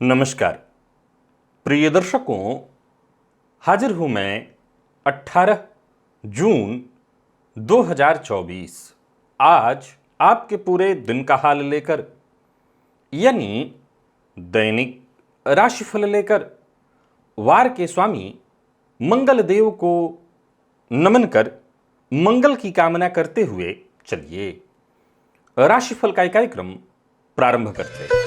नमस्कार प्रिय दर्शकों, हाजिर हूं मैं 18 जून 2024 आज आपके पूरे दिन का हाल लेकर, यानी दैनिक राशिफल लेकर वार के स्वामी मंगल देव को नमन कर मंगल की कामना करते हुए चलिए राशिफल का कार्यक्रम प्रारंभ करते हैं।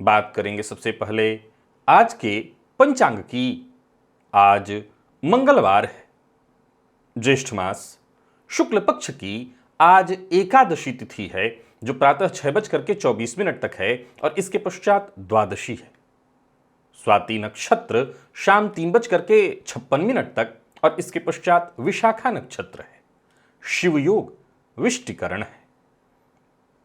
बात करेंगे सबसे पहले आज के पंचांग की। आज मंगलवार है, ज्येष्ठ मास शुक्ल पक्ष की आज एकादशी तिथि है जो प्रातः 6:24 तक है और इसके पश्चात द्वादशी है। स्वाति नक्षत्र शाम 3:56 तक और इसके पश्चात विशाखा नक्षत्र है। शिव योग विष्टिकरण है।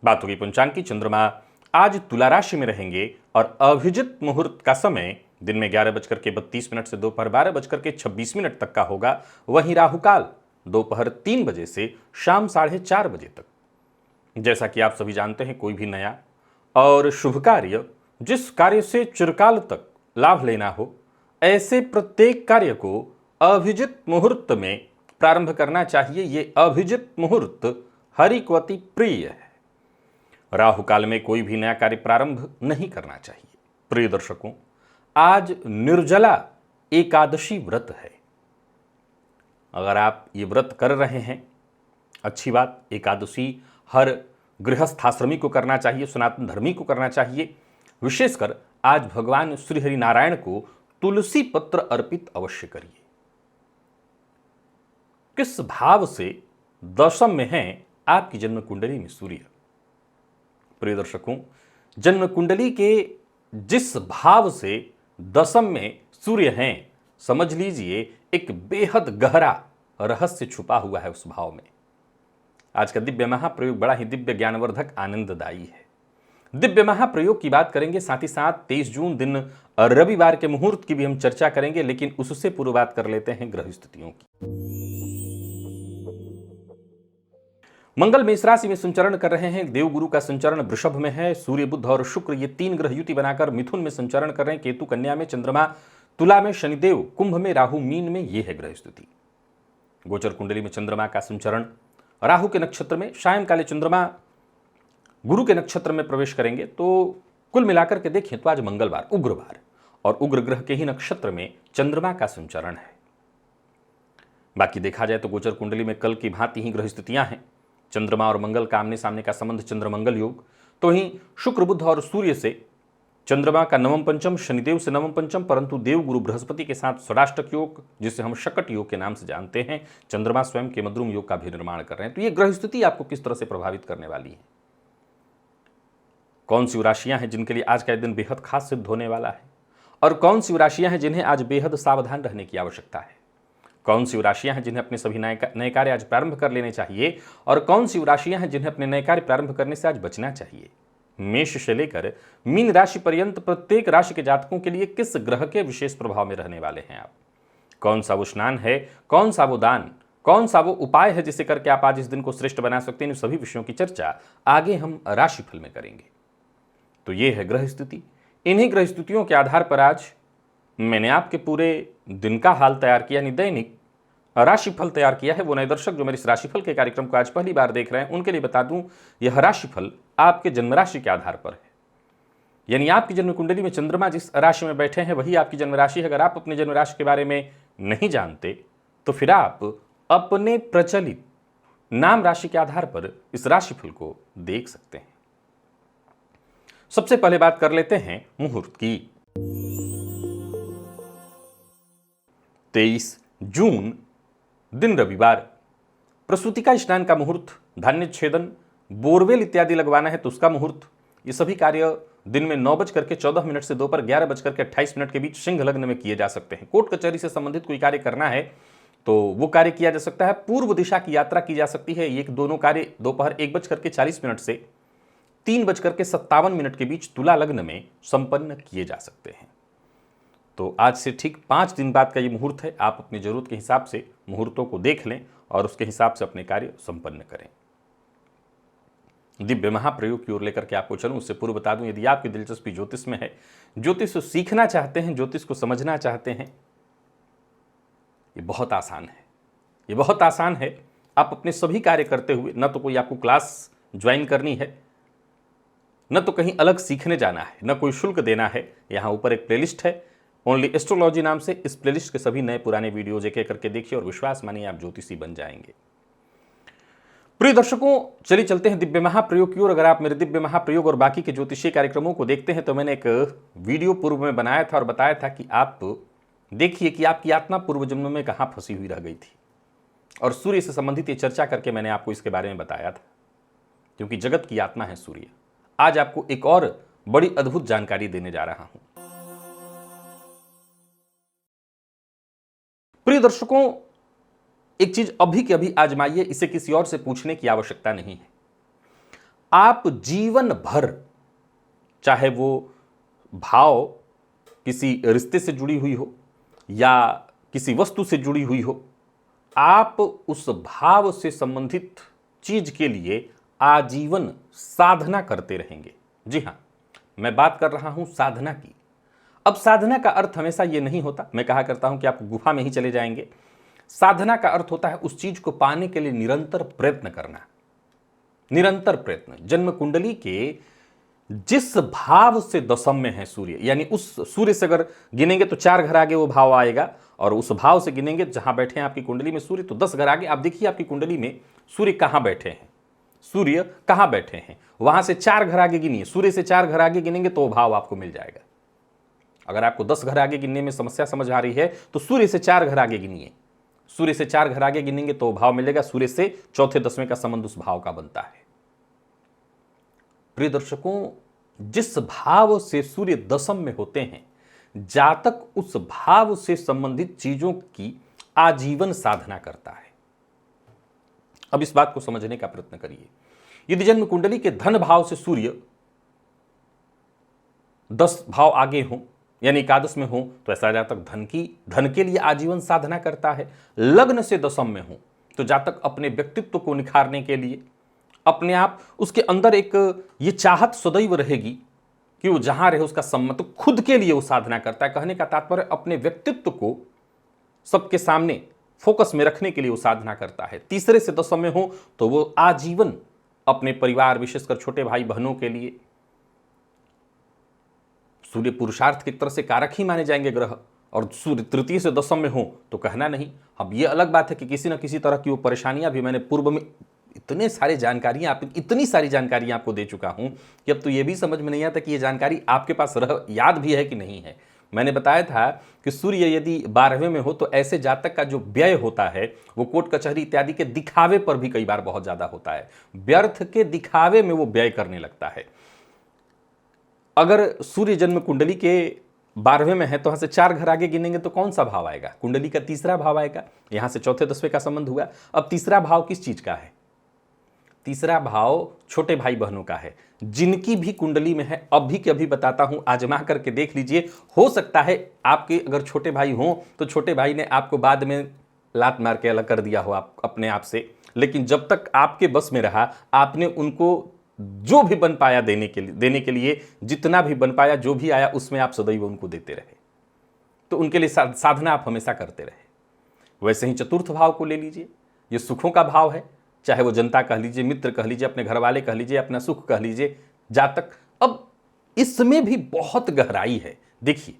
बात होगी पंचांग की। चंद्रमा आज तुला राशि में रहेंगे और अभिजित मुहूर्त का समय दिन में 11:32 से दोपहर 12:26 तक का होगा। वहीं राहुकाल दोपहर 3 बजे से शाम 4:30 बजे तक। जैसा कि आप सभी जानते हैं, कोई भी नया और शुभ कार्य जिस कार्य से चिरकाल तक लाभ लेना हो, ऐसे प्रत्येक कार्य को अभिजित मुहूर्त में प्रारंभ करना चाहिए। ये अभिजित मुहूर्त हरि को अति प्रिय है। राहु काल में कोई भी नया कार्य प्रारंभ नहीं करना चाहिए। प्रिय दर्शकों, आज निर्जला एकादशी व्रत है। अगर आप ये व्रत कर रहे हैं, अच्छी बात। एकादशी हर गृहस्थाश्रमी को करना चाहिए, सनातन धर्मी को करना चाहिए। विशेषकर आज भगवान श्री हरि नारायण को तुलसी पत्र अर्पित अवश्य करिए। किस भाव से दशम में है आपकी जन्म कुंडली में सूर्य? प्रिय दर्शकों, जन्म कुंडली के जिस भाव से दशम में सूर्य हैं, समझ लीजिए एक बेहद गहरा रहस्य छुपा हुआ है उस भाव में। आज का दिव्य महाप्रयोग बड़ा ही दिव्य ज्ञानवर्धक आनंददायी है। दिव्य महाप्रयोग की बात करेंगे, साथ ही साथ 23 जून दिन रविवार के मुहूर्त की भी हम चर्चा करेंगे, लेकिन उससे पूर्व बात कर लेते हैं ग्रह स्थितियों की। मंगल मेष राशि में संचरण कर रहे हैं। देवगुरु का संचरण वृषभ में है। सूर्य बुध और शुक्र ये 3 ग्रह युति बनाकर मिथुन में संचरण कर रहे हैं। केतु कन्या में, चंद्रमा तुला में, शनिदेव कुंभ में, राहु मीन में। ये है ग्रह स्थिति। गोचर कुंडली में चंद्रमा का संचरण राहु के नक्षत्र में, सायंकाले चंद्रमा गुरु के नक्षत्र में प्रवेश करेंगे। तो कुल मिलाकर के देखें तो आज मंगलवार उग्रवार और उग्र ग्रह के ही नक्षत्र में चंद्रमा का संचरण है। बाकी देखा जाए तो गोचर कुंडली में कल की भांति ही ग्रह स्थितियां हैं। चंद्रमा और मंगल का आमने सामने का संबंध चंद्र मंगल योग। तो ही शुक्र बुध और सूर्य से चंद्रमा का नवम पंचम, शनिदेव से नवम पंचम, परंतु देव गुरु बृहस्पति के साथ षडाष्टक योग जिसे हम शकट योग के नाम से जानते हैं, चंद्रमा स्वयं के मद्रुम योग का भी निर्माण कर रहे हैं। तो ये ग्रह स्थिति आपको किस तरह से प्रभावित करने वाली है? कौन सी राशियां हैं जिनके लिए आज का दिन बेहद खास सिद्ध होने वाला है, और कौन सी राशियां हैं जिन्हें आज बेहद सावधान रहने की आवश्यकता है? कौन सी राशियां हैं जिन्हें अपने सभी नए कार्य आज प्रारंभ कर लेने चाहिए, और कौन सी राशियां हैं जिन्हें अपने नए कार्य प्रारंभ करने से आज बचना चाहिए? मेष से लेकर मीन राशि पर्यंत प्रत्येक राशि के जातकों के लिए किस ग्रह के विशेष प्रभाव में रहने वाले हैं आप? कौन सा वो स्नान है, कौन सा वो दान, कौन सा वो उपाय है जिसे करके आप आज इस दिन को श्रेष्ठ बना सकते हैं? इन सभी विषयों की चर्चा आगे हम राशिफल में करेंगे। तो ये है ग्रह स्थिति। इन्हीं ग्रह स्थितियों के आधार पर आज मैंने आपके पूरे दिन का हाल तैयार किया, यानी दैनिक राशिफल तैयार किया है। वो नए दर्शक जो मेरे इस राशिफल के कार्यक्रम को आज पहली बार देख रहे हैं, उनके लिए बता दूं, यह राशिफल आपके जन्म राशि के आधार पर है। यानी आपकी जन्म कुंडली में चंद्रमा जिस राशि में बैठे हैं वही आपकी जन्म राशि है। अगर आप अपने जन्म राशि के बारे में नहीं जानते तो फिर आप अपने प्रचलित नाम राशि के आधार पर इस राशिफल को देख सकते हैं। सबसे पहले बात कर लेते हैं मुहूर्त की। 23 जून, दिन रविवार, प्रसूतिका स्नान का मुहूर्त, धान्य छेदन, बोरवेल इत्यादि लगवाना है तो उसका मुहूर्त। ये सभी कार्य दिन में 9:14 से दोपहर 11:28 के बीच सिंह लग्न में किए जा सकते हैं। कोर्ट कचहरी से संबंधित कोई कार्य करना है तो वो कार्य किया जा सकता है। पूर्व दिशा की यात्रा की जा सकती है। ये दोनों कार्य दोपहर 1:40 से 3:57 के बीच तुला लग्न में संपन्न किए जा सकते हैं। तो आज से ठीक 5 दिन बाद का ये मुहूर्त है। आप अपनी जरूरत के हिसाब से मुहूर्तों को देख लें और उसके हिसाब से अपने कार्य संपन्न करें। दिव्य महाप्रयोग की ओर लेकर के आपको चलूं, उससे पूर्व बता दूं, यदि आपकी दिलचस्पी ज्योतिष में है, ज्योतिष को सीखना चाहते हैं, ज्योतिष को समझना चाहते हैं, ये बहुत आसान है। ये बहुत आसान है। आप अपने सभी कार्य करते हुए, न तो कोई आपको क्लास ज्वाइन करनी है, न तो कहीं अलग सीखने जाना है, न कोई शुल्क देना है। यहाँ ऊपर एक प्लेलिस्ट है ओनली एस्ट्रोलॉजी नाम से। इस प्लेलिस्ट के सभी नए पुराने वीडियोज एक एक करके देखिए और विश्वास मानिए आप ज्योतिषी बन जाएंगे। प्रिय दर्शकों, चलिए चलते हैं दिव्य महाप्रयोग की ओर। अगर आप मेरे दिव्य महाप्रयोग और बाकी के ज्योतिषीय कार्यक्रमों को देखते हैं तो मैंने एक वीडियो पूर्व में बनाया था और बताया था कि आप देखिए कि आपकी आत्मा पूर्व जन्म में कहां फंसी हुई रह गई थी, और सूर्य से संबंधित ये चर्चा करके मैंने आपको इसके बारे में बताया था, क्योंकि जगत की आत्मा है सूर्य। आज आपको एक और बड़ी अद्भुत जानकारी देने जा रहा हूं। प्रिय दर्शकों, एक चीज अभी के अभी आजमाइए, इसे किसी और से पूछने की आवश्यकता नहीं है। आप जीवन भर, चाहे वो भाव किसी रिश्ते से जुड़ी हुई हो या किसी वस्तु से जुड़ी हुई हो, आप उस भाव से संबंधित चीज के लिए आजीवन साधना करते रहेंगे। जी हां, मैं बात कर रहा हूं साधना की। अब साधना का अर्थ हमेशा यह नहीं होता, मैं कहा करता हूं कि आप गुफा में ही चले जाएंगे। साधना का अर्थ होता है उस चीज को पाने के लिए निरंतर प्रयत्न करना, निरंतर प्रयत्न। जन्म कुंडली के जिस भाव से दशम में है सूर्य, यानी उस सूर्य से अगर गिनेंगे तो 4 घर आगे वो भाव आएगा, और उस भाव से गिनेंगे जहां बैठे हैं आपकी कुंडली में सूर्य तो 10 घर आगे। आप देखिए आपकी कुंडली में सूर्य कहां बैठे हैं, सूर्य कहां बैठे हैं, वहां से 4 घर आगे गिनिए। सूर्य से 4 घर आगे गिनेंगे तो वो भाव आपको मिल जाएगा। अगर आपको 10 घर आगे गिनने में समस्या समझ आ रही है तो सूर्य से 4 घर आगे गिनिए। सूर्य से 4 घर आगे गिनेंगे तो भाव मिलेगा। सूर्य से चौथे 10वें का संबंध उस भाव का बनता है। प्रिय दर्शकों, जिस भाव से सूर्य दशम में होते हैं, जातक उस भाव से संबंधित चीजों की आजीवन साधना करता है। अब इस बात को समझने का प्रयत्न करिए। यदि जन्म कुंडली के धन भाव से सूर्य 10 भाव आगे हो, यानी एकादश में हो, तो ऐसा जातक धन के लिए आजीवन साधना करता है। लग्न से दशम में हो तो जातक अपने व्यक्तित्व को निखारने के लिए, अपने आप उसके अंदर एक ये चाहत सदैव रहेगी कि वो जहां रहे उसका सम्मान, तो खुद के लिए वो साधना करता है। कहने का तात्पर्य अपने व्यक्तित्व को सबके सामने फोकस में रखने के लिए वो साधना करता है। तीसरे से दशम में हो तो वो आजीवन अपने परिवार, विशेषकर छोटे भाई बहनों के लिए, सूर्य पुरुषार्थ की तरह से कारक ही माने जाएंगे ग्रह, और सूर्य तृतीय से दशम में हो तो कहना नहीं। अब ये अलग बात है कि किसी न किसी तरह की वो परेशानियां भी, मैंने पूर्व में इतनी सारी जानकारियां आपको दे चुका हूं कि अब तो ये भी समझ में नहीं आता कि ये जानकारी आपके पास याद भी है कि नहीं है। मैंने बताया था कि सूर्य यदि 12वें में हो तो ऐसे जातक का जो व्यय होता है वो कोर्ट कचहरी इत्यादि के दिखावे पर भी कई बार बहुत ज्यादा होता है। व्यर्थ के दिखावे में वो व्यय करने लगता है। अगर सूर्य जन्म कुंडली के 12वें में है तो यहां से 4 घर आगे गिनेंगे तो कौन सा भाव आएगा? कुंडली का तीसरा भाव आएगा। यहां से चौथे 10वें का संबंध हुआ। अब तीसरा भाव किस चीज का है? तीसरा भाव छोटे भाई बहनों का है, जिनकी भी कुंडली में है। अभी के अभी बताता हूं, आजमा करके देख लीजिए। हो सकता है आपके अगर छोटे भाई हों तो छोटे भाई ने आपको बाद में लात मार के अलग कर दिया हो आप अपने आप से, लेकिन जब तक आपके बस में रहा आपने उनको जो भी बन पाया देने के लिए जितना भी बन पाया, जो भी आया उसमें आप सदैव उनको देते रहे। तो उनके लिए साधना आप हमेशा करते रहे। वैसे ही चतुर्थ भाव को ले लीजिए, ये सुखों का भाव है, चाहे वो जनता कह लीजिए, मित्र कह लीजिए, अपने घर वाले कह लीजिए, अपना सुख कह लीजिए, जातक। अब इसमें भी बहुत गहराई है। देखिए,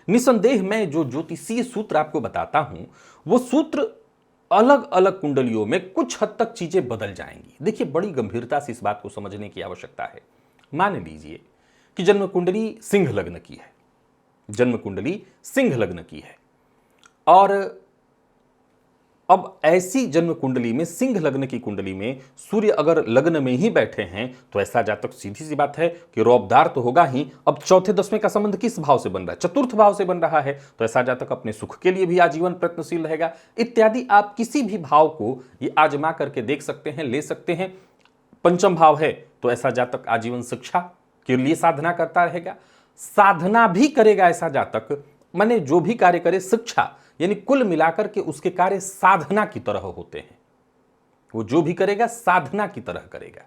निसंदेह मैं जो ज्योतिषीय सूत्र आपको बताता हूं वो सूत्र अलग अलग कुंडलियों में कुछ हद तक चीजें बदल जाएंगी। देखिए, बड़ी गंभीरता से इस बात को समझने की आवश्यकता है। मान लीजिए कि जन्म कुंडली सिंह लग्न की है, जन्म कुंडली सिंह लग्न की है। और अब ऐसी जन्म कुंडली में, सिंह लग्न की कुंडली में सूर्य अगर लग्न में ही बैठे हैं तो ऐसा जातक सीधी सी बात है कि रौबदार तो होगा ही। अब चौथे दसवें का संबंध किस भाव से बन रहा है? चतुर्थ भाव से बन रहा है, तो ऐसा जातक अपने सुख के लिए भी आजीवन प्रयत्नशील रहेगा इत्यादि। आप किसी भी भाव को ये आजमा करके देख सकते हैं, ले सकते हैं। पंचम भाव है तो ऐसा जातक आजीवन शिक्षा के लिए साधना करता रहेगा, साधना भी करेगा ऐसा जातक, माने जो भी कार्य करे शिक्षा, यानी कुल मिलाकर के उसके कार्य साधना की तरह होते हैं। वो जो भी करेगा साधना की तरह करेगा।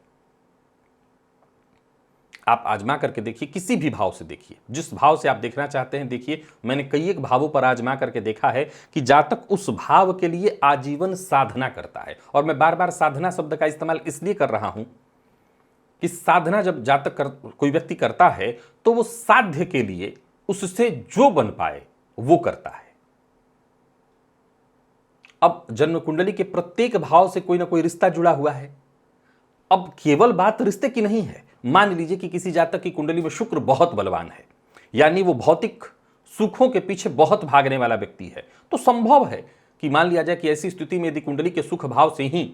आप आजमा करके देखिए, किसी भी भाव से देखिए, जिस भाव से आप देखना चाहते हैं देखिए। मैंने कई एक भावों पर आजमा करके देखा है कि जातक उस भाव के लिए आजीवन साधना करता है। और मैं बार बार साधना शब्द का इस्तेमाल इसलिए कर रहा हूं कि साधना जब जातक कोई व्यक्ति करता है तो वो साध्य के लिए उससे जो बन पाए वो करता है। अब जन्म कुंडली के प्रत्येक भाव से कोई ना कोई रिश्ता जुड़ा हुआ है। अब केवल बात रिश्ते की नहीं है। मान लीजिए कि किसी जातक की कुंडली में शुक्र बहुत बलवान है, यानी वो भौतिक सुखों के पीछे बहुत भागने वाला व्यक्ति है, तो संभव है कि मान लिया जाए कि ऐसी स्थिति में यदि कुंडली के सुख भाव से ही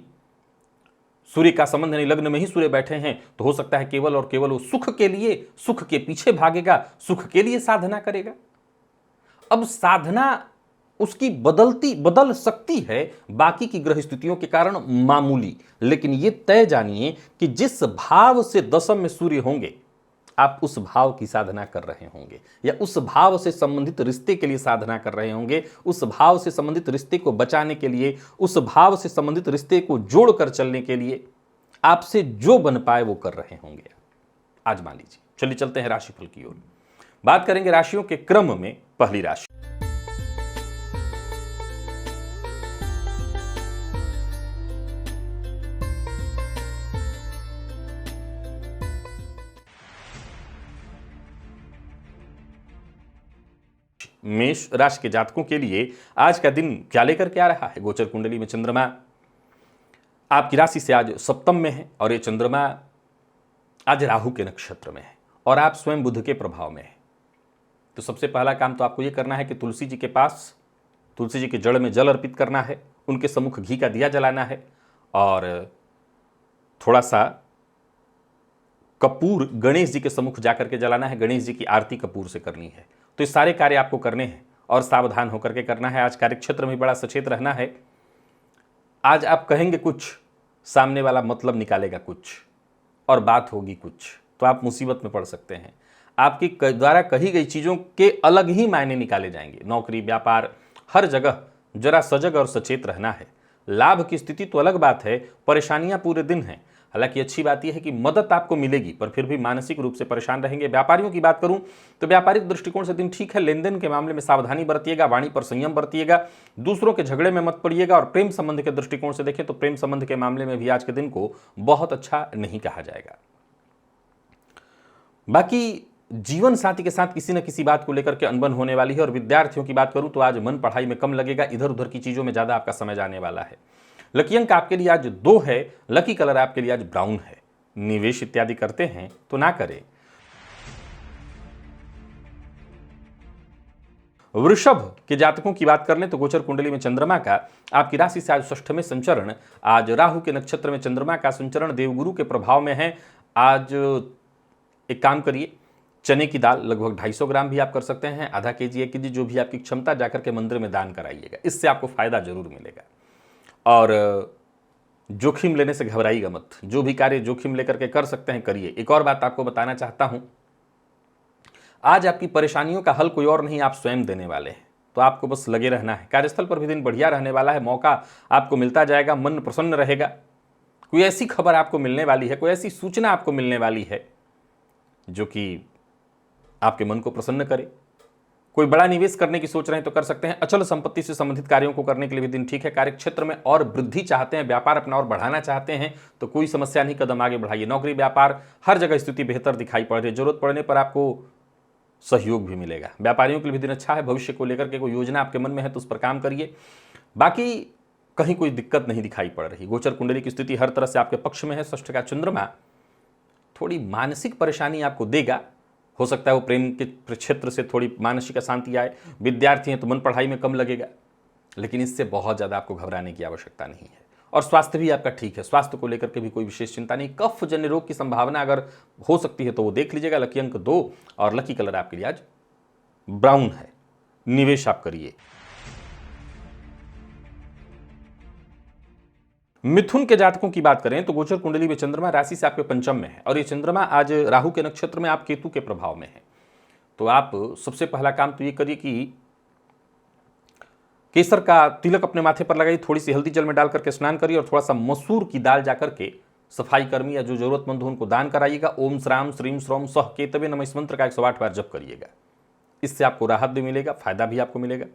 सूर्य का संबंध नहीं, लग्न में ही सूर्य बैठे हैं, तो हो सकता है केवल और केवल वो सुख के लिए, सुख के पीछे भागेगा, सुख के लिए साधना करेगा। अब साधना उसकी बदल सकती है बाकी की ग्रह स्थितियों के कारण मामूली, लेकिन यह तय जानिए कि जिस भाव से दशम में सूर्य होंगे आप उस भाव की साधना कर रहे होंगे, या उस भाव से संबंधित रिश्ते के लिए साधना कर रहे होंगे, उस भाव से संबंधित रिश्ते को बचाने के लिए, उस भाव से संबंधित रिश्ते को जोड़कर चलने के लिए आपसे जो बन पाए वो कर रहे होंगे। आज मान लीजिए, चलिए चलते हैं राशिफल की ओर। बात करेंगे राशियों के क्रम में। पहली राशि मेष राशि के जातकों के लिए आज का दिन क्या लेकर के आ रहा है? गोचर कुंडली में चंद्रमा आपकी राशि से आज सप्तम में है, और ये चंद्रमा आज राहु के नक्षत्र में है और आप स्वयं बुध के प्रभाव में है। तो सबसे पहला काम तो आपको ये करना है कि तुलसी जी के पास, तुलसी जी के जड़ में जल अर्पित करना है, उनके सम्मुख घी का दिया जलाना है, और थोड़ा सा कपूर गणेश जी के सम्मुख जाकर के जलाना है। गणेश जी की आरती कपूर से करनी है। तो ये सारे कार्य आपको करने हैं और सावधान होकर के करना है। आज कार्यक्षेत्र में बड़ा सचेत रहना है। आज आप कहेंगे कुछ, सामने वाला मतलब निकालेगा कुछ और बात होगी कुछ, तो आप मुसीबत में पड़ सकते हैं। आपकी द्वारा कही गई चीज़ों के अलग ही मायने निकाले जाएंगे। नौकरी, व्यापार, हर जगह जरा सजग और सचेत रहना है। लाभ की स्थिति तो अलग बात है, परेशानियां पूरे दिन हैं। हालांकि अच्छी बात यह है कि मदद आपको मिलेगी, पर फिर भी मानसिक रूप से परेशान रहेंगे। व्यापारियों की बात करूं तो व्यापारिक दृष्टिकोण से दिन ठीक है। लेन देन के मामले में सावधानी बरतिएगा, वाणी पर संयम बरतिएगा, दूसरों के झगड़े में मत पड़िएगा। और प्रेम संबंध के दृष्टिकोण से देखें तो प्रेम संबंध के मामले में भी आज के दिन को बहुत अच्छा नहीं कहा जाएगा। बाकी जीवन साथी के साथ किसी न किसी बात को लेकर के अनबन होने वाली है। और विद्यार्थियों की बात करूं तो आज मन पढ़ाई में कम लगेगा, इधर उधर की चीजों में ज्यादा आपका समय जाने वाला है। लकी अंक आपके लिए आज 2 है। लकी कलर आपके लिए आज ब्राउन है। निवेश इत्यादि करते हैं तो ना करें। वृषभ के जातकों की बात कर लें तो गोचर कुंडली में चंद्रमा का आपकी राशि से आज षष्ठ में संचरण, आज राहु के नक्षत्र में चंद्रमा का संचरण देवगुरु के प्रभाव में है। आज एक काम करिए, चने की दाल लगभग 250 ग्राम भी आप कर सकते हैं, आधा केजी 1 केजी, जो भी आपकी क्षमता, जाकर के मंदिर में दान कराइएगा। इससे आपको फायदा जरूर मिलेगा। और जोखिम लेने से घबराइएगा मत। जो भी कार्य जोखिम लेकर के कर सकते हैं करिए। एक और बात आपको बताना चाहता हूं, आज आपकी परेशानियों का हल कोई और नहीं, आप स्वयं देने वाले हैं। तो आपको बस लगे रहना है। कार्यस्थल पर भी दिन बढ़िया रहने वाला है, मौका आपको मिलता जाएगा, मन प्रसन्न रहेगा। कोई ऐसी खबर आपको मिलने वाली है, कोई ऐसी सूचना आपको मिलने वाली है जो कि आपके मन को प्रसन्न करे। कोई बड़ा निवेश करने की सोच रहे हैं तो कर सकते हैं। अचल संपत्ति से संबंधित कार्यों को करने के लिए भी दिन ठीक है। कार्यक्षेत्र में और वृद्धि चाहते हैं, व्यापार अपना और बढ़ाना चाहते हैं तो कोई समस्या नहीं, कदम आगे बढ़ाइए। नौकरी, व्यापार, हर जगह स्थिति बेहतर दिखाई पड़ रही है। जरूरत पड़ने पर आपको सहयोग भी मिलेगा। व्यापारियों के लिए भी दिन अच्छा है। भविष्य को लेकर के कोई योजना आपके मन में है तो उस पर काम करिए। बाकी कहीं कोई दिक्कत नहीं दिखाई पड़ रही। गोचर कुंडली की स्थिति हर तरह से आपके पक्ष में है। षष्ठ का चंद्रमा थोड़ी मानसिक परेशानी आपको देगा, हो सकता है वो प्रेम के क्षेत्र से थोड़ी मानसिक अशांति आए। विद्यार्थी हैं तो मन पढ़ाई में कम लगेगा, लेकिन इससे बहुत ज़्यादा आपको घबराने की आवश्यकता नहीं है। और स्वास्थ्य भी आपका ठीक है, स्वास्थ्य को लेकर के भी कोई विशेष चिंता नहीं। कफ जन्य रोग की संभावना अगर हो सकती है तो वो देख लीजिएगा। लकी अंक 2 और लकी कलर आपके लिए आज ब्राउन है। निवेश आप करिए। मिथुन के जातकों की बात करें तो गोचर कुंडली में चंद्रमा राशि से आपके पंचम में है और ये चंद्रमा आज राहु के नक्षत्र में आप केतु के प्रभाव में है। तो आप सबसे पहला काम तो ये करिए कि केसर का तिलक अपने माथे पर लगाइए, थोड़ी सी हल्दी जल में डाल करके स्नान करिए और थोड़ा सा मसूर की दाल जाकर के सफाई कर्मी या जो जरूरतमंद हो उनको दान कराइएगा। ओम श्राम श्रीम श्रोम सह केतवे नमः इस मंत्र का 108 बार जप करिएगा। इससे आपको राहत भी मिलेगा, फायदा भी आपको मिलेगा।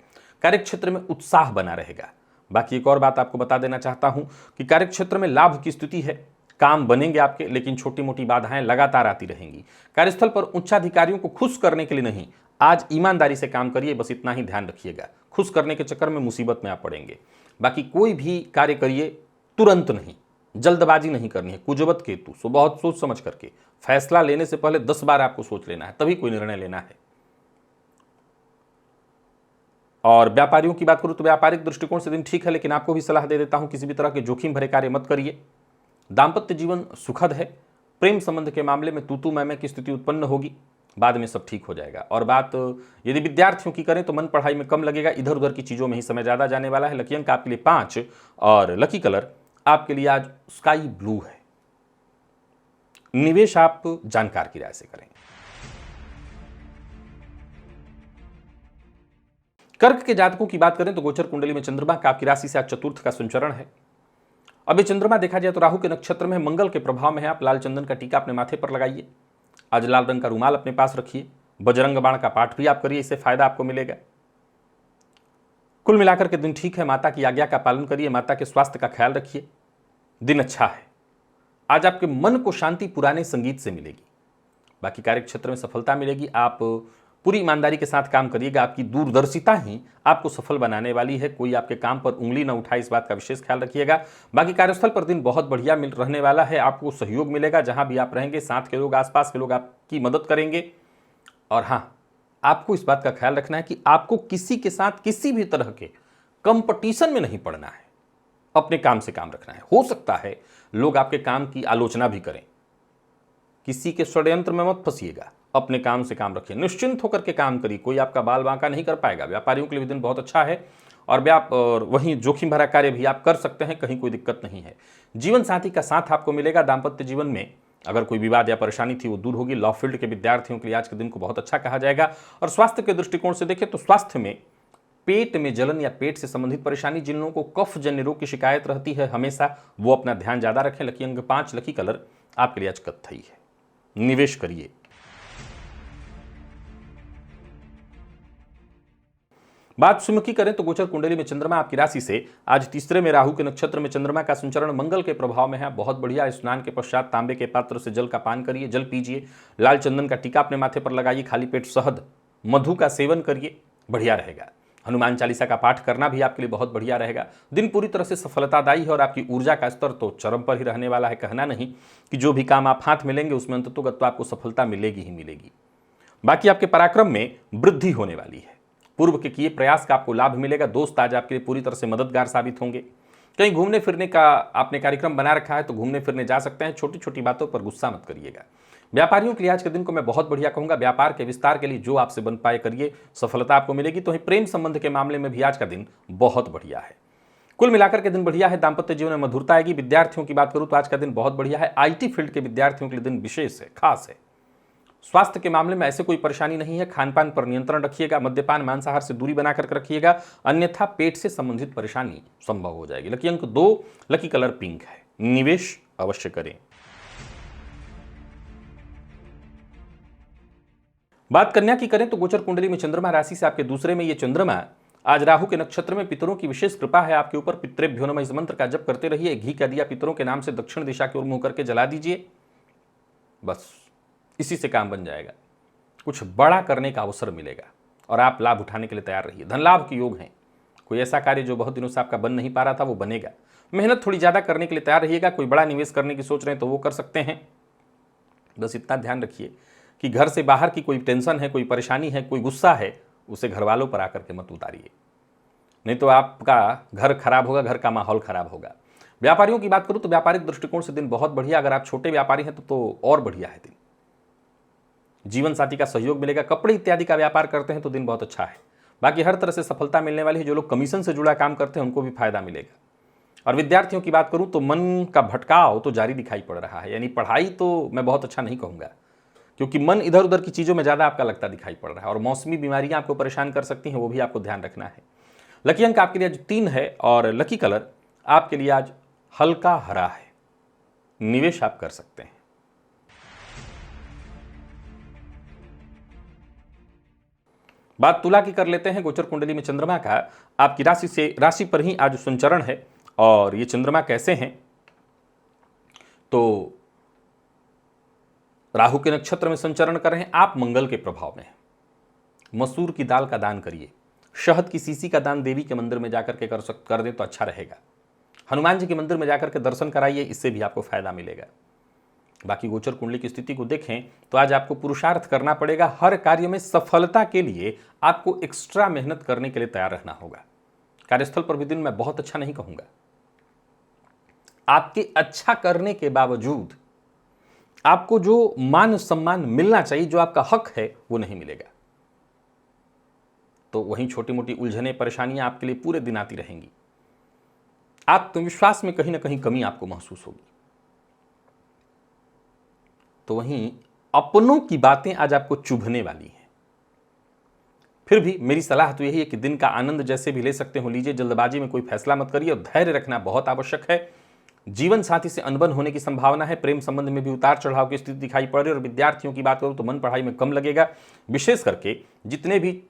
कार्यक्षेत्र में उत्साह बना रहेगा। बाकी एक और बात आपको बता देना चाहता हूं कि कार्यक्षेत्र में लाभ की स्थिति है, काम बनेंगे आपके, लेकिन छोटी मोटी बाधाएं लगातार आती रहेंगी। कार्यस्थल पर उच्चाधिकारियों को खुश करने के लिए नहीं, आज ईमानदारी से काम करिए, बस इतना ही ध्यान रखिएगा। खुश करने के चक्कर में मुसीबत में आप पड़ेंगे। बाकी कोई भी कार्य करिए तुरंत नहीं, जल्दबाजी नहीं करनी है। कुजवत केतु, सो बहुत सोच समझ करके फैसला लेने से पहले 10 बार आपको सोच लेना है, तभी कोई निर्णय लेना है। और व्यापारियों की बात करूं तो व्यापारिक दृष्टिकोण से दिन ठीक है, लेकिन आपको भी सलाह दे देता हूं किसी भी तरह के जोखिम भरे कार्य मत करिए। दाम्पत्य जीवन सुखद है। प्रेम संबंध के मामले में तू मैं की स्थिति उत्पन्न होगी, बाद में सब ठीक हो जाएगा। और बात यदि विद्यार्थियों की करें तो मन पढ़ाई में कम लगेगा, इधर उधर की चीजों में ही समय ज्यादा जाने वाला है। लकी अंक आपके लिए 5 और लकी कलर आपके लिए आज स्काई ब्लू है। निवेश आप जानकार की राय से करें। कर्क के जातकों की बात करें तो गोचर कुंडली में चंद्रमा का आपकी राशि से आज चतुर्थ का संचरण है। अब ये चंद्रमा देखा जाए तो राहु के नक्षत्र में मंगल के प्रभाव में है। आप लाल चंदन का टीका अपने माथे पर लगाइए, आज लाल रंग का रुमाल अपने पास रखिए, बजरंग बाण का पाठ भी आप करिए, इससे फायदा आपको मिलेगा। कुल मिलाकर के दिन ठीक है। माता की आज्ञा का पालन करिए, माता के स्वास्थ्य का ख्याल रखिए। दिन अच्छा है। आज आपके मन को शांति पुराने संगीत से मिलेगी। बाकी कार्य क्षेत्र में सफलता मिलेगी। आप पूरी ईमानदारी के साथ काम करिएगा। आपकी दूरदर्शिता ही आपको सफल बनाने वाली है। कोई आपके काम पर उंगली न उठाए, इस बात का विशेष ख्याल रखिएगा। बाकी कार्यस्थल पर दिन बहुत बढ़िया मिल रहने वाला है। आपको सहयोग मिलेगा, जहां भी आप रहेंगे साथ के लोग, आसपास के लोग आपकी मदद करेंगे। और हाँ, आपको इस बात का ख्याल रखना है कि आपको किसी के साथ किसी भी तरह के कंपटीशन में नहीं पड़ना है, अपने काम से काम रखना है। हो सकता है लोग आपके काम की आलोचना भी करें, किसी के षड्यंत्र में मत फंसिएगा, अपने काम से काम रखिए, निश्चिंत होकर के काम करिए, कोई आपका बाल बांका नहीं कर पाएगा। व्यापारियों के लिए भी दिन बहुत अच्छा है और वहीं जोखिम भरा कार्य भी आप कर सकते हैं, कहीं कोई दिक्कत नहीं है। जीवन साथी का साथ आपको मिलेगा। दाम्पत्य जीवन में अगर कोई विवाद या परेशानी थी वो दूर होगी। लॉ फील्ड के विद्यार्थियों के लिए आज के दिन को बहुत अच्छा कहा जाएगा। और स्वास्थ्य के दृष्टिकोण से देखें तो स्वास्थ्य में पेट में जलन या पेट से संबंधित परेशानी, जिन लोगों को कफ जन्य रोग की शिकायत रहती है हमेशा, वो अपना ध्यान ज्यादा रखें। लकी अंक 5, लकी कलर आपके लिए आज कत्थई है। निवेश करिए। बात सुमुखी करें तो गोचर कुंडली में चंद्रमा आपकी राशि से आज तीसरे में, राहु के नक्षत्र में चंद्रमा का संचरण मंगल के प्रभाव में है। बहुत बढ़िया। स्नान के पश्चात तांबे के पात्र से जल का पान करिए, जल पीजिए, लाल चंदन का टीका अपने माथे पर लगाइए, खाली पेट शहद मधु का सेवन करिए, बढ़िया रहेगा। हनुमान चालीसा का पाठ करना भी आपके लिए बहुत बढ़िया रहेगा। दिन पूरी तरह से सफलतादायी है और आपकी ऊर्जा का स्तर तो चरम पर ही रहने वाला है। कहना नहीं कि जो भी काम आप हाथ में लेंगे उसमें अंततोगत आपको सफलता मिलेगी ही मिलेगी। बाकी आपके पराक्रम में वृद्धि होने वाली है। पूर्व के किए प्रयास का आपको लाभ मिलेगा। दोस्त आज आपके लिए पूरी तरह से मददगार साबित होंगे। कहीं घूमने फिरने का आपने कार्यक्रम बना रखा है तो घूमने फिरने जा सकते हैं। छोटी छोटी बातों पर गुस्सा मत करिएगा। व्यापारियों के लिए आज के दिन को मैं बहुत बढ़िया कहूंगा। व्यापार के विस्तार के लिए जो आपसे बन पाए करिए, सफलता आपको मिलेगी। तो ही प्रेम संबंध के मामले में भी आज का दिन बहुत बढ़िया है। कुल मिलाकर के दिन बढ़िया है। दाम्पत्य जीवन में मधुरता आएगी। विद्यार्थियों की बात करूं तो आज का दिन बहुत बढ़िया है। आईटी फील्ड के विद्यार्थियों के लिए दिन विशेष है, खास है। स्वास्थ्य के मामले में ऐसे कोई परेशानी नहीं है। खानपान पर नियंत्रण रखिएगा। मद्यपान मांसाहार से दूरी बनाकर रखिएगा, अन्यथा पेट से संबंधित परेशानी संभव हो जाएगी। लकी अंक 2, लकी कलर पिंक है। निवेश अवश्य करें। बात कन्या की करें तो गोचर कुंडली में चंद्रमा राशि से आपके दूसरे में, ये चंद्रमा आज राहु के नक्षत्र में। पितरों की विशेष कृपा है आपके ऊपर। पितृभ्यो नमः इस मंत्र का जप करते रहिए। घी का दिया पितरों के नाम से दक्षिण दिशा की ओर मुंह करके जला दीजिए, बस इसी से काम बन जाएगा। कुछ बड़ा करने का अवसर मिलेगा और आप लाभ उठाने के लिए तैयार रहिए। धन लाभ के योग हैं। कोई ऐसा कार्य जो बहुत दिनों से आपका बन नहीं पा रहा था वो बनेगा। मेहनत थोड़ी ज्यादा करने के लिए तैयार रहिएगा। कोई बड़ा निवेश करने की सोच रहे हैं तो वो कर सकते हैं, बस इतना ध्यान रखिए कि घर से बाहर की कोई टेंशन है, कोई परेशानी है, कोई गुस्सा है, उसे घर वालों पर आकर के मत उतारिए, नहीं तो आपका घर खराब होगा, घर का माहौल खराब होगा। व्यापारियों की बात करूं तो व्यापारिक दृष्टिकोण से दिन बहुत बढ़िया। अगर आप छोटे व्यापारी हैं तो और बढ़िया है दिन। जीवन साथी का सहयोग मिलेगा। कपड़े इत्यादि का व्यापार करते हैं तो दिन बहुत अच्छा है। बाकी हर तरह से सफलता मिलने वाली है। जो लोग कमीशन से जुड़ा काम करते हैं उनको भी फायदा मिलेगा। और विद्यार्थियों की बात करूं तो मन का भटकाव तो जारी दिखाई पड़ रहा है, यानी पढ़ाई तो मैं बहुत अच्छा नहीं कहूंगा, क्योंकि मन इधर उधर की चीज़ों में ज़्यादा आपका लगता दिखाई पड़ रहा है। और मौसमी बीमारियां आपको परेशान कर सकती हैं, वो भी आपको ध्यान रखना है। लकी अंक आपके लिए आज 3 है और लकी कलर आपके लिए आज हल्का हरा है। निवेश आप कर सकते हैं। बात तुला की कर लेते हैं। गोचर कुंडली में चंद्रमा का आपकी राशि पर ही आज संचरण है। और ये चंद्रमा कैसे हैं तो राहु के नक्षत्र में संचरण कर रहे हैं। आप मंगल के प्रभाव में हैं। मसूर की दाल का दान करिए। शहद की सीसी का दान देवी के मंदिर में जाकर के कर दें तो अच्छा रहेगा। हनुमान जी के मंदिर में जाकर के दर्शन कराइए, इससे भी आपको फायदा मिलेगा। बाकी गोचर कुंडली की स्थिति को देखें तो आज आपको पुरुषार्थ करना पड़ेगा। हर कार्य में सफलता के लिए आपको एक्स्ट्रा मेहनत करने के लिए तैयार रहना होगा। कार्यस्थल पर भी दिन मैं बहुत अच्छा नहीं कहूंगा। आपके अच्छा करने के बावजूद आपको जो मान सम्मान मिलना चाहिए, जो आपका हक है, वो नहीं मिलेगा। तो वहीं छोटी मोटी उलझने परेशानियां आपके लिए पूरे दिन आती रहेंगी। आत्मविश्वास में कहीं ना कहीं कमी आपको महसूस होगी। तो वहीं अपनों की बातें आज आपको चुभने वाली हैं। फिर भी मेरी सलाह तो यही है कि दिन का आनंद जैसे भी ले सकते हो लीजिए। जल्दबाजी में कोई फैसला मत करिए और धैर्य रखना बहुत आवश्यक है। जीवन साथी से अनबन होने की संभावना है। प्रेम संबंध में भी उतार चढ़ाव की स्थिति दिखाई पड़ रही है। और विद्यार्थियों की बात करूं तो मन पढ़ाई में कम लगेगा। विशेष करके जितने भी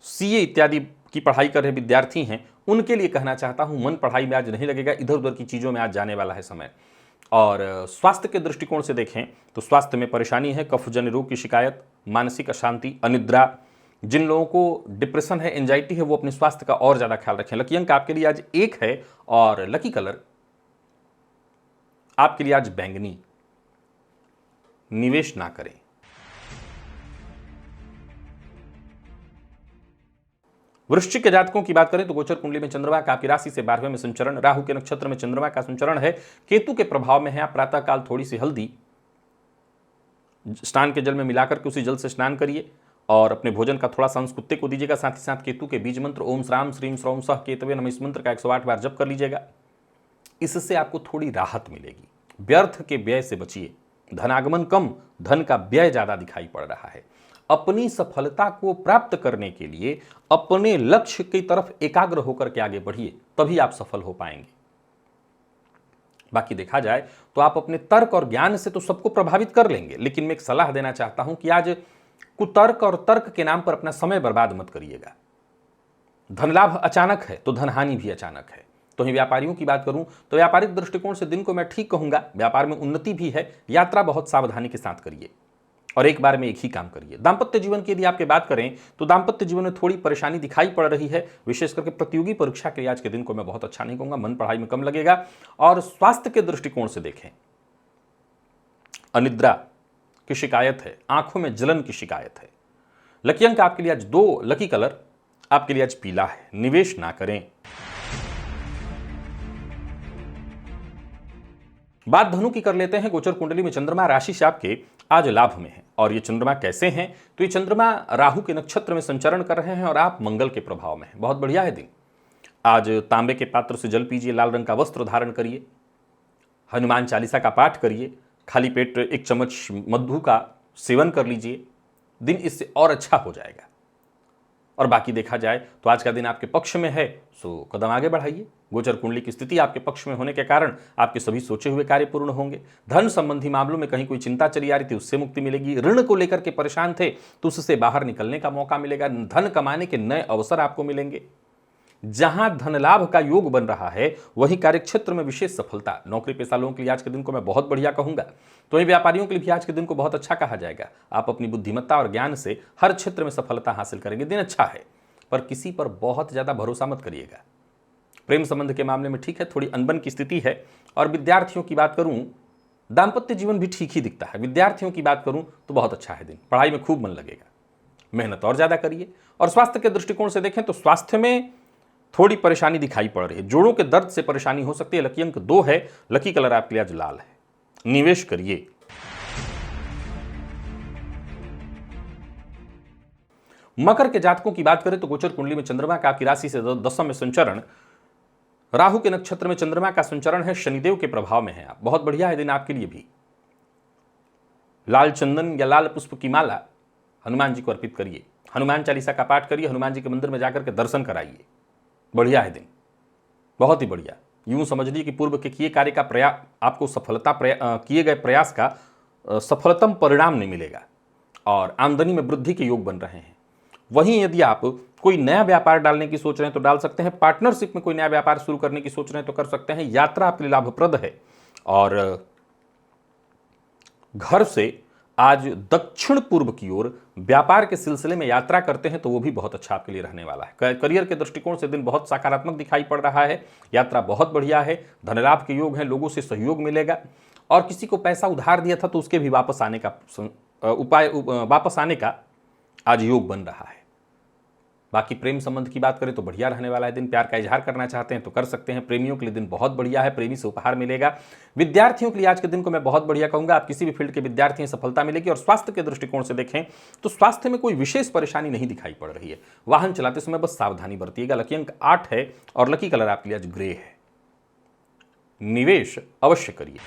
सीए इत्यादि की पढ़ाई कर रहे विद्यार्थी हैं उनके लिए कहना चाहता हूं, मन पढ़ाई में आज नहीं लगेगा। इधर उधर की चीज़ों में आज जाने वाला है समय। और स्वास्थ्य के दृष्टिकोण से देखें तो स्वास्थ्य में परेशानी है। कफजन्य रोग की शिकायत, मानसिक अशांति, अनिद्रा, जिन लोगों को डिप्रेशन है, एंजाइटी है, वो अपने स्वास्थ्य का और ज़्यादा ख्याल रखें। लकी अंक आपके लिए आज 1 है और लकी कलर आपके लिए आज बैंगनी। निवेश ना करें। वृश्चिक के जातकों की बात करें तो गोचर कुंडली में चंद्रमा का आपकी राशि से 12वें में संचरण, राहु के नक्षत्र में चंद्रमा का संचरण है, केतु के प्रभाव में है। आप प्रातःकाल थोड़ी सी हल्दी स्नान के जल में मिलाकर के उसी जल से स्नान करिए और अपने भोजन का थोड़ा सा अंश कुत्ते को दीजिएगा। साथ ही साथ केतु के बीज मंत्र ओम श्राम श्रीम श्रौम सह केतवे नमः इस मंत्र का 108 बार जप कर लीजिएगा। इससे आपको थोड़ी राहत मिलेगी। व्यर्थ के व्यय से बचिए। धनागमन कम, धन का व्यय ज्यादा दिखाई पड़ रहा है। अपनी सफलता को प्राप्त करने के लिए अपने लक्ष्य की तरफ एकाग्र होकर के आगे बढ़िए, तभी आप सफल हो पाएंगे। बाकी देखा जाए तो आप अपने तर्क और ज्ञान से तो सबको प्रभावित कर लेंगे, लेकिन मैं एक सलाह देना चाहता हूं कि आज कुतर्क और तर्क के नाम पर अपना समय बर्बाद मत करिएगा। धन लाभ अचानक है तो धन हानि भी अचानक है। तो ही व्यापारियों की बात करूं तो व्यापारिक दृष्टिकोण से दिन को मैं ठीक कहूंगा। व्यापार में उन्नति भी है। यात्रा बहुत सावधानी के साथ करिए और एक बार में एक ही काम करिए। दाम्पत्य जीवन की यदि आपकी बात करें तो दाम्पत्य जीवन में थोड़ी परेशानी दिखाई पड़ रही है। विशेष करके प्रतियोगी परीक्षा के लिए आज के दिन को मैं बहुत अच्छा नहीं कहूंगा। मन पढ़ाई में कम लगेगा। और स्वास्थ्य के दृष्टिकोण से देखें, अनिद्रा की शिकायत है, आंखों में जलन की शिकायत है। लकी अंक आपके लिए आज 2, लकी कलर आपके लिए आज पीला है। निवेश ना करें। बात धनु की कर लेते हैं। गोचर कुंडली में चंद्रमा राशि से आपके आज लाभ में है। और ये चंद्रमा कैसे हैं तो ये चंद्रमा राहु के नक्षत्र में संचरण कर रहे हैं और आप मंगल के प्रभाव में हैं। बहुत बढ़िया है दिन। आज तांबे के पात्र से जल पीजिए, लाल रंग का वस्त्र धारण करिए, हनुमान चालीसा का पाठ करिए, खाली पेट 1 चम्मच मधु का सेवन कर लीजिए। दिन इससे और अच्छा हो जाएगा। और बाकी देखा जाए तो आज का दिन आपके पक्ष में है, सो कदम आगे बढ़ाइए। गोचर कुंडली की स्थिति आपके पक्ष में होने के कारण आपके सभी सोचे हुए कार्य पूर्ण होंगे। धन संबंधी मामलों में कहीं कोई चिंता चली आ रही थी, उससे मुक्ति मिलेगी। ऋण को लेकर के परेशान थे तो उससे बाहर निकलने का मौका मिलेगा। धन कमाने के नए अवसर आपको मिलेंगे। जहां धन लाभ का योग बन रहा है वहीं कार्यक्षेत्र में विशेष सफलता। नौकरी पेशा लोगों के लिए आज के दिन को मैं बहुत बढ़िया कहूंगा। तो इन व्यापारियों के लिए भी आज के दिन को बहुत अच्छा कहा जाएगा। आप अपनी बुद्धिमत्ता और ज्ञान से हर क्षेत्र में सफलता हासिल करेंगे। दिन अच्छा है, पर किसी पर बहुत ज्यादा भरोसा मत करिएगा। प्रेम संबंध के मामले में ठीक है, थोड़ी अनबन की स्थिति है। और विद्यार्थियों की बात करूं दाम्पत्य जीवन भी ठीक ही दिखता है। विद्यार्थियों की बात करूं तो बहुत अच्छा है दिन, पढ़ाई में खूब मन लगेगा, मेहनत और ज्यादा करिए। और स्वास्थ्य के दृष्टिकोण से देखें तो स्वास्थ्य में थोड़ी परेशानी दिखाई पड़ रही है, जोड़ों के दर्द से परेशानी हो सकती है। लकी अंक 2 है, लकी कलर आपके लिए आज लाल है, निवेश करिए। मकर के जातकों की बात करें तो गोचर कुंडली में चंद्रमा का आपकी राशि से दशम में संचरण, राहु के नक्षत्र में चंद्रमा का संचरण है, शनिदेव के प्रभाव में है आप। बहुत बढ़िया है दिन आपके लिए भी। लाल चंदन या लाल पुष्प की माला हनुमान जी को अर्पित करिए, हनुमान चालीसा का पाठ करिए, हनुमान जी के मंदिर में जाकर के दर्शन कराइए। बढ़िया है दिन, बहुत ही बढ़िया। यूं समझिए कि पूर्व के किए कार्य का प्रयास आपको किए गए प्रयास का सफलतम परिणाम नहीं मिलेगा और आमदनी में वृद्धि के योग बन रहे हैं। वहीं यदि आप कोई नया व्यापार डालने की सोच रहे हैं तो डाल सकते हैं, पार्टनरशिप में कोई नया व्यापार शुरू करने की सोच रहे हैं तो कर सकते हैं। यात्रा आपके लिए लाभप्रद है और घर से आज दक्षिण पूर्व की ओर व्यापार के सिलसिले में यात्रा करते हैं तो वो भी बहुत अच्छा आपके लिए रहने वाला है। करियर के दृष्टिकोण से दिन बहुत सकारात्मक दिखाई पड़ रहा है, यात्रा बहुत बढ़िया है, धनलाभ के योग हैं, लोगों से सहयोग मिलेगा और किसी को पैसा उधार दिया था तो उसके भी वापस आने का आज योग बन रहा है। बाकी प्रेम संबंध की बात करें तो बढ़िया रहने वाला है दिन। प्यार का इजहार करना चाहते हैं तो कर सकते हैं। प्रेमियों के लिए दिन बहुत बढ़िया है, प्रेमी से उपहार मिलेगा। विद्यार्थियों के लिए आज के दिन को मैं बहुत बढ़िया कहूंगा, आप किसी भी फील्ड के विद्यार्थी हैं सफलता मिलेगी। और स्वास्थ्य के दृष्टिकोण से देखें तो स्वास्थ्य में कोई विशेष परेशानी नहीं दिखाई पड़ रही है, वाहन चलाते समय बस सावधानी बरतिएगा। लकी अंक 8 है और लकी कलर आपके लिए आज ग्रे है, निवेश अवश्य करिए।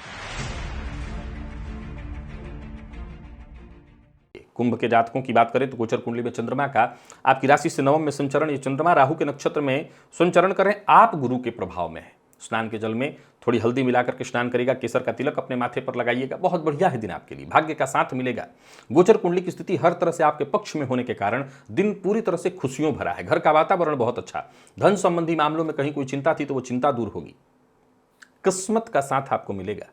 कुंभ के जातकों की बात करें तो गोचर कुंडली में चंद्रमा का आपकी राशि से नवम में संचरण, ये चंद्रमा राहु के नक्षत्र में संचरण करें, आप गुरु के प्रभाव में है। स्नान के जल में थोड़ी हल्दी मिलाकर के स्नान करेगा, केसर का तिलक अपने माथे पर लगाइएगा। बहुत बढ़िया है दिन आपके लिए, भाग्य का साथ मिलेगा। गोचर कुंडली की स्थिति हर तरह से आपके पक्ष में होने के कारण दिन पूरी तरह से खुशियों भरा है। घर का वातावरण बहुत अच्छा, धन संबंधी मामलों में कहीं कोई चिंता थी तो वो चिंता दूर होगी। किस्मत का साथ आपको मिलेगा।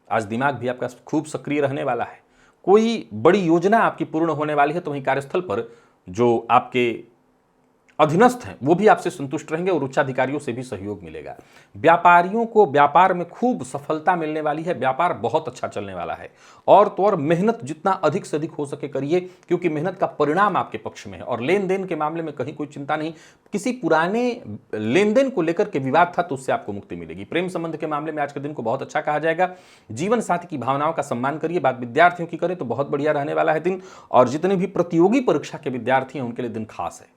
आज दिमाग भी आपका खूब सक्रिय रहने वाला है। कोई बड़ी योजना आपकी पूर्ण होने वाली है तो वहीं कार्यस्थल पर जो आपके अधीनस्थ हैं वो भी आपसे संतुष्ट रहेंगे और उच्चाधिकारियों से भी सहयोग मिलेगा। व्यापारियों को व्यापार में खूब सफलता मिलने वाली है, व्यापार बहुत अच्छा चलने वाला है। और तो और मेहनत जितना अधिक से अधिक हो सके करिए, क्योंकि मेहनत का परिणाम आपके पक्ष में है। और लेन देन के मामले में कहीं कोई चिंता नहीं, किसी पुराने लेन देन को लेकर के विवाद था तो उससे आपको मुक्ति मिलेगी। प्रेम संबंध के मामले में आज के दिन को बहुत अच्छा कहा जाएगा। जीवन साथी की भावनाओं का सम्मान करिए। बात विद्यार्थियों की करें तो बहुत बढ़िया रहने वाला है दिन, और जितने भी प्रतियोगी परीक्षा के विद्यार्थी हैं उनके लिए दिन खास है।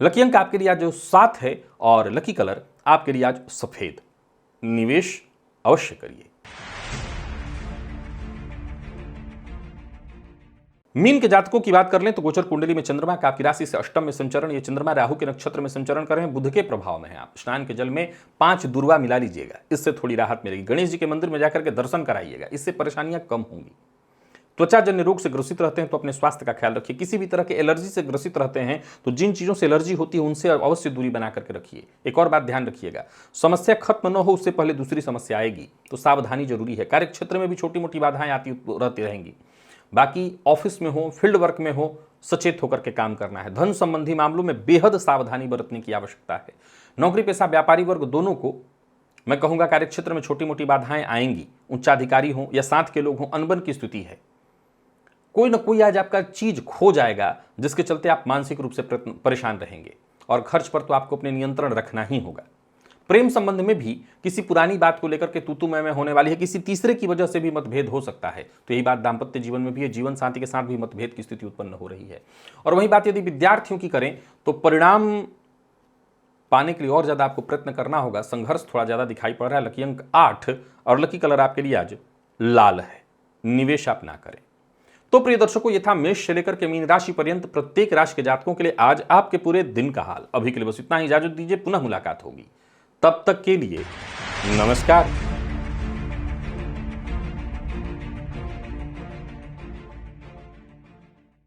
लकी अंक आपके लिए आज जो 7 है और लकी कलर आपके लिए आज सफेद, निवेश अवश्य करिए। मीन के जातकों की बात कर लें तो गोचर कुंडली में चंद्रमा का आपकी राशि से अष्टम में संचरण, ये चंद्रमा राहु के नक्षत्र में संचरण कर रहे हैं, बुध के प्रभाव में है। आप स्नान के जल में 5 दुर्वा मिला लीजिएगा, इससे थोड़ी राहत मिलेगी। गणेश जी के मंदिर में जाकर के दर्शन कराइएगा, इससे परेशानियां कम होंगी। त्वचा जन्य रोग से ग्रसित रहते हैं तो अपने स्वास्थ्य का ख्याल रखिए। किसी भी तरह के एलर्जी से ग्रसित रहते हैं तो जिन चीज़ों से एलर्जी होती है उनसे अवश्य दूरी बना करके रखिए। एक और बात ध्यान रखिएगा, समस्या खत्म न हो उससे पहले दूसरी समस्या आएगी, तो सावधानी जरूरी है। कार्य क्षेत्र में भी छोटी मोटी बाधाएं आती रहती रहेंगी। बाकी ऑफिस में हो, फील्ड वर्क में हो, सचेत होकर के काम करना है। धन संबंधी मामलों में बेहद सावधानी बरतने की आवश्यकता है। नौकरी पेशा व्यापारी वर्ग दोनों को मैं कहूँगा कार्यक्षेत्र में छोटी मोटी बाधाएं आएंगी। उच्चाधिकारी हो या साथ के लोग हों, अनबन की स्थिति है। कोई ना कोई आज आपका चीज खो जाएगा जिसके चलते आप मानसिक रूप से परेशान रहेंगे, और खर्च पर तो आपको अपने नियंत्रण रखना ही होगा। प्रेम संबंध में भी किसी पुरानी बात को लेकर के तू मैं होने वाली है, किसी तीसरे की वजह से भी मतभेद हो सकता है। तो यही बात दाम्पत्य जीवन में भी है, जीवन साथी के साथ भी मतभेद की स्थिति उत्पन्न हो रही है। और वही बात यदि विद्यार्थियों की करें तो परिणाम पाने के लिए और ज्यादा आपको प्रयत्न करना होगा, संघर्ष थोड़ा ज्यादा दिखाई पड़ रहा है। लकी अंक 8 और लकी कलर आपके लिए आज लाल है, निवेश आप ना करें। तो प्रिय दर्शकों, ये था मेष से लेकर के मीन राशि पर्यंत प्रत्येक राशि के जातकों के लिए आज आपके पूरे दिन का हाल। अभी के लिए बस इतना ही, इजाजत दीजिए, पुनः मुलाकात होगी। तब तक के लिए नमस्कार।